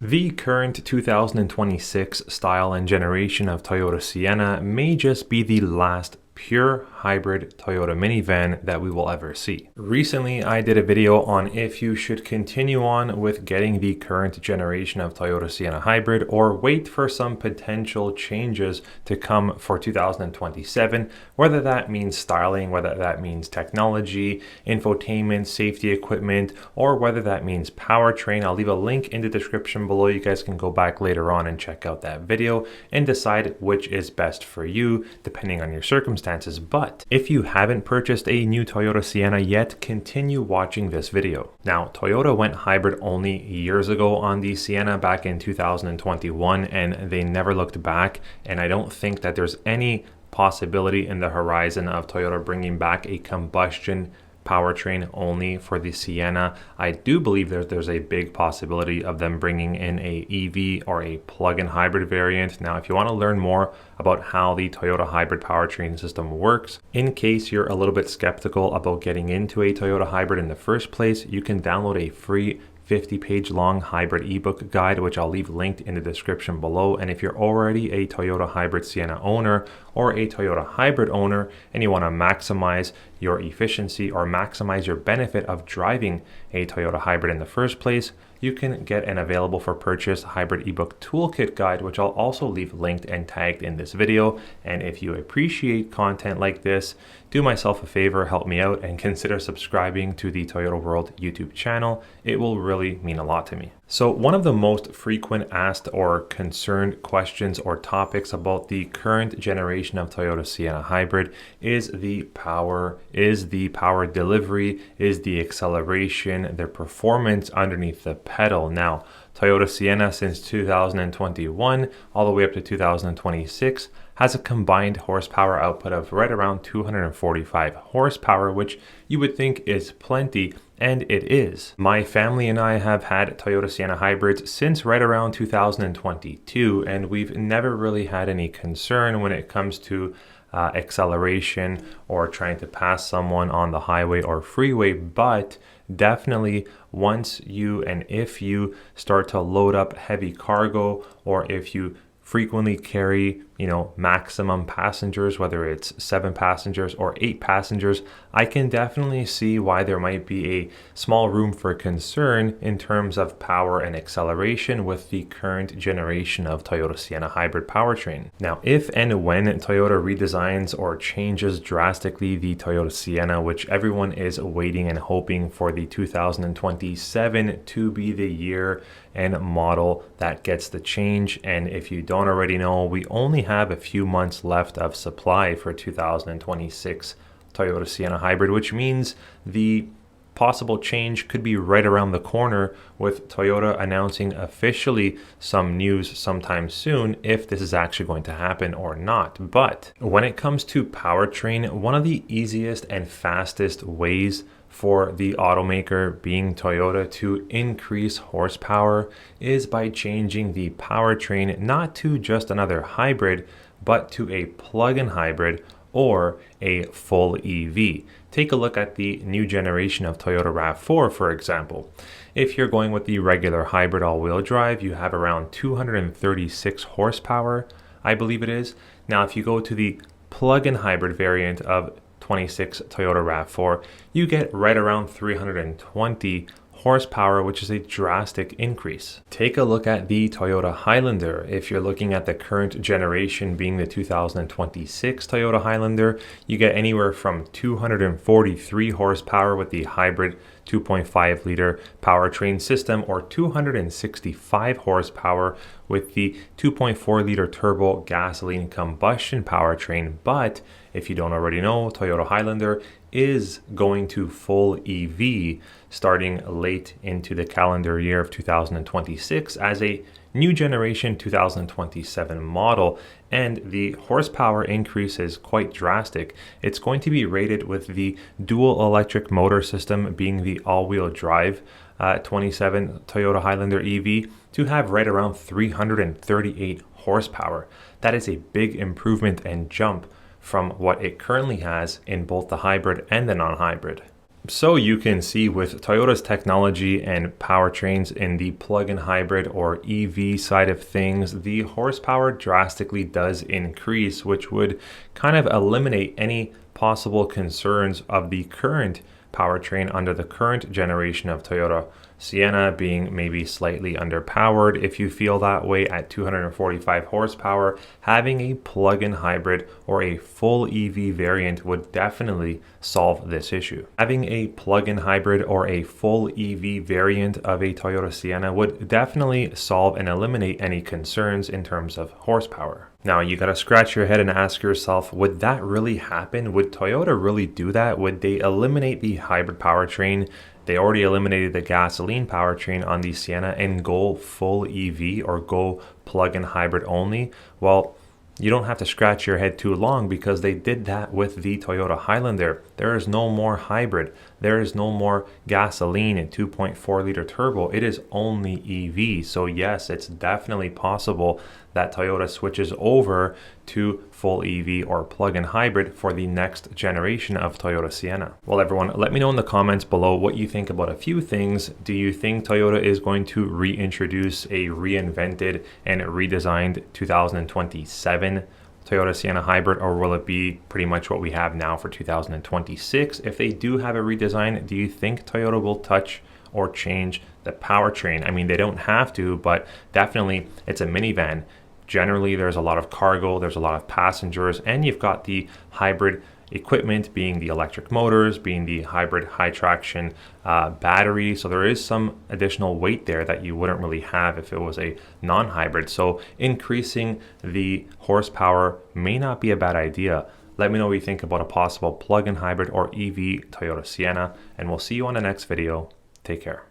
The current 2026 style and generation of Toyota Sienna may just be the last pure hybrid Toyota minivan that we will ever see. Recently, I did a video on if you should continue on with getting the current generation of Toyota Sienna hybrid or wait for some potential changes to come for 2027, whether that means styling, whether that means technology, infotainment, safety equipment, or whether that means powertrain. I'll leave a link in the description below. You guys can go back later on and check out that video and decide which is best for you depending on your circumstances. But if you haven't purchased a new Toyota Sienna yet, continue watching this video. Now, Toyota went hybrid only years ago on the Sienna back in 2021, and they never looked back. And I don't think that there's any possibility in the horizon of Toyota bringing back a combustion powertrain only for the Sienna. I do believe there's a big possibility of them bringing in a EV or a plug-in hybrid variant. Now, if you want to learn more about how the Toyota hybrid powertrain system works, in case you're a little bit skeptical about getting into a Toyota hybrid in the first place, you can download a free 50-page long hybrid ebook guide, which I'll leave linked in the description below. And if you're already a Toyota hybrid Sienna owner or a Toyota hybrid owner and you want to maximize your efficiency or maximize your benefit of driving a Toyota hybrid in the first place, you can get an available for purchase hybrid ebook toolkit guide, which I'll also leave linked and tagged in this video. And if you appreciate content like this, do myself a favor, help me out, and consider subscribing to the Toyota World YouTube channel. It will really mean a lot to me. So one of the most frequent asked or concerned questions or topics about the current generation of Toyota Sienna hybrid is the power, delivery, is the acceleration, the performance underneath the pedal. Now, Toyota Sienna since 2021 all the way up to 2026 has a combined horsepower output of right around 245 horsepower, which you would think is plenty, and it is. My family and I have had Toyota Sienna hybrids since right around 2022, and we've never really had any concern when it comes to acceleration or trying to pass someone on the highway or freeway. But definitely once you and if you start to load up heavy cargo, or if you frequently carry, maximum passengers, whether it's 7 passengers or 8 passengers, I can definitely see why there might be a small room for concern in terms of power and acceleration with the current generation of Toyota Sienna hybrid powertrain. Now, if and when Toyota redesigns or changes drastically the Toyota Sienna, which everyone is waiting and hoping for the 2027 to be the year and model that gets the change. And if you don't already know, we only have a few months left of supply for 2026 Toyota Sienna hybrid, which means the possible change could be right around the corner, with Toyota announcing officially some news sometime soon if this is actually going to happen or not. But when it comes to powertrain, one of the easiest and fastest ways for the automaker, being Toyota, to increase horsepower is by changing the powertrain not to just another hybrid, but to a plug-in hybrid or a full EV. Take a look at the new generation of Toyota RAV4, for example. If you're going with the regular hybrid all-wheel drive, you have around 236 horsepower, I believe it is. Now, if you go to the plug-in hybrid variant of 26 Toyota RAV4, you get right around 320 horsepower, which is a drastic increase. Take a look at the Toyota Highlander. If you're looking at the current generation being the 2026 Toyota Highlander, you get anywhere from 243 horsepower with the hybrid 2.5 liter powertrain system, or 265 horsepower with the 2.4 liter turbo gasoline combustion powertrain. But if you don't already know, Toyota Highlander is going to full EV starting late into the calendar year of 2026 as a new generation 2027 model, and the horsepower increase is quite drastic. It's going to be rated with the dual electric motor system being the all-wheel drive 27 Toyota Highlander EV to have right around 338 horsepower. That is a big improvement and jump from what it currently has in both the hybrid and the non-hybrid. So you can see with Toyota's technology and powertrains in the plug-in hybrid or EV side of things, the horsepower drastically does increase, which would kind of eliminate any possible concerns of the current powertrain under the current generation of Toyota Sienna being maybe slightly underpowered. If you feel that way at 245 horsepower, having a plug-in hybrid or a full EV variant would definitely solve this issue. Having a plug-in hybrid or a full EV variant of a Toyota Sienna would definitely solve and eliminate any concerns in terms of horsepower. Now you gotta scratch your head and ask yourself, would that really happen? Would Toyota really do that? Would they eliminate the hybrid powertrain? They already eliminated the gasoline powertrain on the Sienna and go full EV or go plug-in hybrid only. Well, you don't have to scratch your head too long because they did that with the Toyota Highlander. There is no more hybrid. There is no more gasoline and 2.4 liter turbo. It is only EV. So yes, it's definitely possible that Toyota switches over to full EV or plug-in hybrid for the next generation of Toyota Sienna. Well, everyone, let me know in the comments below what you think about a few things. Do you think Toyota is going to reintroduce a reinvented and redesigned 2027 Toyota Sienna hybrid, or will it be pretty much what we have now for 2026? If they do have a redesign, do you think Toyota will touch or change the powertrain? I mean, they don't have to, but definitely it's a minivan. Generally, there's a lot of cargo, there's a lot of passengers, and you've got the hybrid equipment being the electric motors, being the hybrid high traction battery. So there is some additional weight there that you wouldn't really have if it was a non-hybrid. So increasing the horsepower may not be a bad idea. Let me know what you think about a possible plug-in hybrid or EV Toyota Sienna, and we'll see you on the next video. Take care.